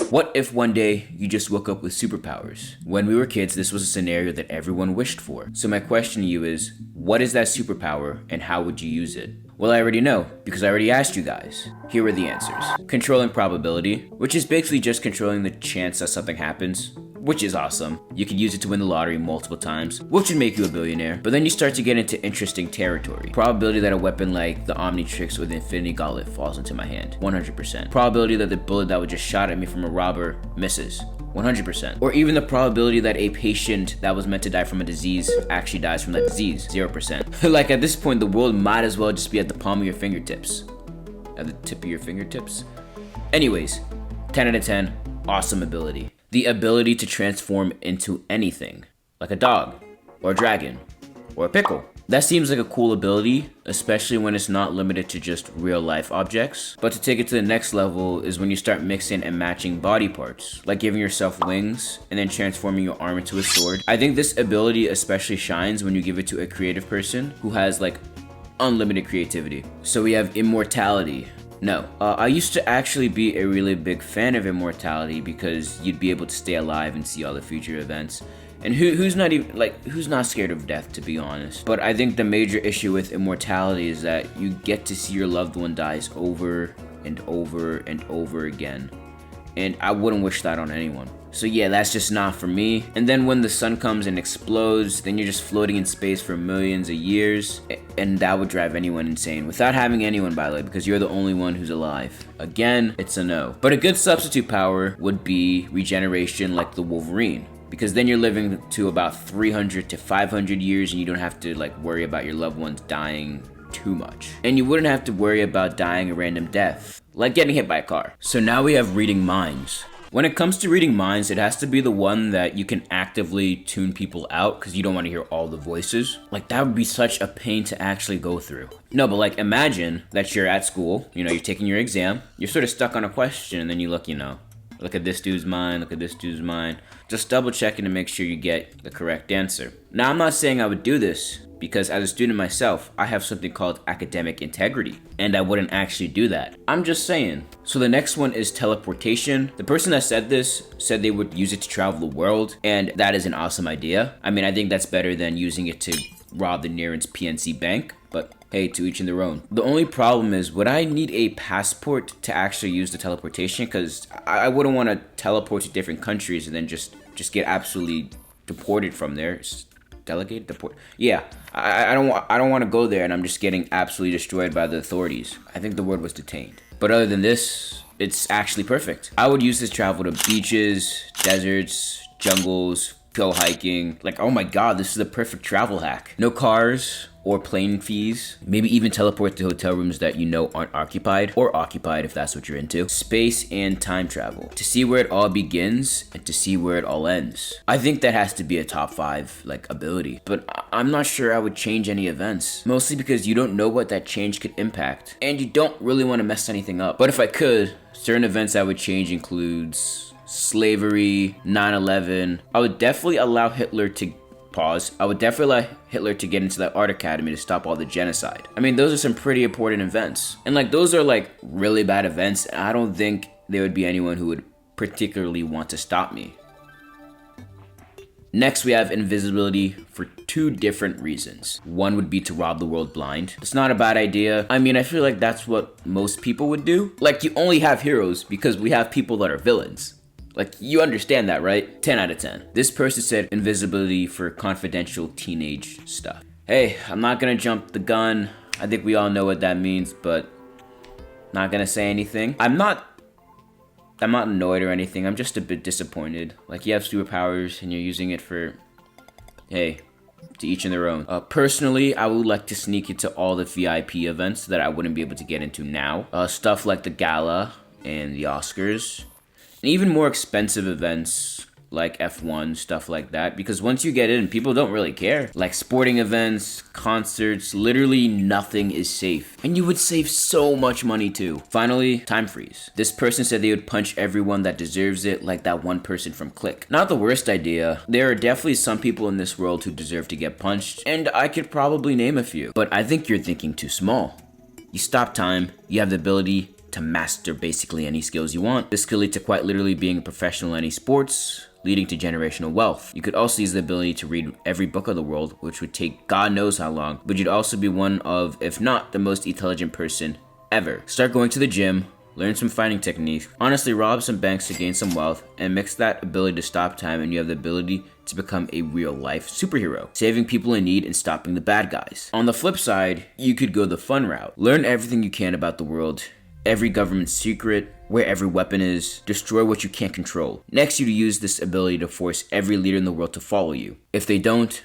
What if one day you just woke up with superpowers? When we were kids, this was a scenario that everyone wished for. So my question to you is, what is that superpower and how would you use it? Well, I already know, because I already asked you guys. Here are the answers. Controlling probability, which is basically just controlling the chance that something happens, which is awesome. You could use it to win the lottery multiple times, which would make you a billionaire. But then you start to get into interesting territory. Probability that a weapon like the Omnitrix or the Infinity Gauntlet falls into my hand, 100%. Probability that the bullet that was just shot at me from a robber misses, 100%. Or even the probability that a patient that was meant to die from a disease actually dies from that disease, 0%. Like at this point, the world might as well just be at the palm of your fingertips. At the tip of your fingertips? Anyways, 10 out of 10, awesome ability. The ability to transform into anything, like a dog, or a dragon, or a pickle. That seems like a cool ability, especially when it's not limited to just real life objects. But to take it to the next level is when you start mixing and matching body parts, like giving yourself wings and then transforming your arm into a sword. I think this ability especially shines when you give it to a creative person who has like unlimited creativity. So we have immortality. No, I used to actually be a really big fan of immortality because you'd be able to stay alive and see all the future events. And who's not scared of death, to be honest? But I think the major issue with immortality is that you get to see your loved one dies over and over and over again. And I wouldn't wish that on anyone. So yeah, that's just not for me. And then when the sun comes and explodes, then you're just floating in space for millions of years. And that would drive anyone insane. Without having anyone, by the way, because you're the only one who's alive. Again, it's a no. But a good substitute power would be regeneration like the Wolverine. Because then you're living to about 300 to 500 years and you don't have to like worry about your loved ones dying too much. And you wouldn't have to worry about dying a random death, like getting hit by a car. So now we have reading minds. When it comes to reading minds, it has to be the one that you can actively tune people out because you don't want to hear all the voices. Like that would be such a pain to actually go through. No, but like imagine that you're at school, you're taking your exam, you're sort of stuck on a question and then you look at this dude's mind, look at this dude's mind. Just double checking to make sure you get the correct answer. Now, I'm not saying I would do this because as a student myself, I have something called academic integrity and I wouldn't actually do that. I'm just saying. So the next one is teleportation. The person that said this said they would use it to travel the world and that is an awesome idea. I mean, I think that's better than using it to rob the nearest PNC bank, but hey, to each in their own. The only problem is, would I need a passport to actually use the teleportation? Because I wouldn't want to teleport to different countries and then just get absolutely deported from there. Yeah, I don't want to go there and I'm just getting absolutely destroyed by the authorities. I think the word was detained. But other than this, it's actually perfect. I would use this to travel to beaches, deserts, jungles, go hiking. Like, oh my god, this is the perfect travel hack. No cars or plane fees. Maybe even teleport to hotel rooms that aren't occupied, or occupied if that's what you're into. Space and time travel. To see where it all begins and to see where it all ends. I think that has to be a top 5 ability. But I'm not sure I would change any events. Mostly because you don't know what that change could impact. And you don't really want to mess anything up. But if I could, certain events I would change includes slavery, 9/11. I would definitely allow Hitler to I would definitely allow Hitler to get into that art academy to stop all the genocide. I mean, those are some pretty important events. And those are really bad events. I don't think there would be anyone who would particularly want to stop me. Next, we have invisibility for 2 different reasons. One would be to rob the world blind. It's not a bad idea. I mean, I feel like that's what most people would do. You only have heroes because we have people that are villains. You understand that, right? 10 out of 10. This person said invisibility for confidential teenage stuff. Hey, I'm not gonna jump the gun. I think we all know what that means, but not gonna say anything. I'm not annoyed or anything. I'm just a bit disappointed. You have superpowers and you're using it for, hey, to each in their own. Personally, I would like to sneak into all the VIP events that I wouldn't be able to get into now. Stuff like the gala and the Oscars. And even more expensive events like F1, stuff like that. Because once you get in, people don't really care. Sporting events, concerts, literally nothing is safe. And you would save so much money too. Finally, time freeze. This person said they would punch everyone that deserves it, like that one person from Click. Not the worst idea. There are definitely some people in this world who deserve to get punched, and I could probably name a few. But I think you're thinking too small. You stop time, you have the ability to master basically any skills you want. This could lead to quite literally being a professional in any sports, leading to generational wealth. You could also use the ability to read every book of the world, which would take God knows how long, but you'd also be one of, if not the most intelligent person ever. Start going to the gym, learn some fighting techniques, honestly rob some banks to gain some wealth, and mix that ability to stop time and you have the ability to become a real life superhero, saving people in need and stopping the bad guys. On the flip side, you could go the fun route. Learn everything you can about the world, every government secret, where every weapon is, destroy what you can't control. Next, you'd use this ability to force every leader in the world to follow you. If they don't,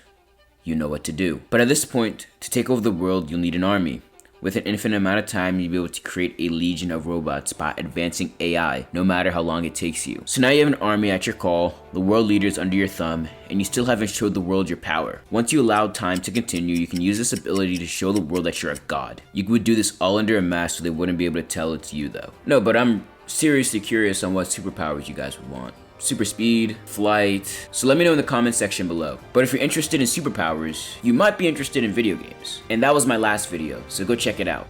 you know what to do. But at this point, to take over the world, you'll need an army. With an infinite amount of time, you'll be able to create a legion of robots by advancing AI, no matter how long it takes you. So now you have an army at your call, the world leaders under your thumb, and you still haven't showed the world your power. Once you allow time to continue, you can use this ability to show the world that you're a god. You would do this all under a mask so they wouldn't be able to tell it's you though. No, but I'm seriously curious on what superpowers you guys would want. Super speed, flight, so let me know in the comment section below. But if you're interested in superpowers, you might be interested in video games. And that was my last video, so go check it out.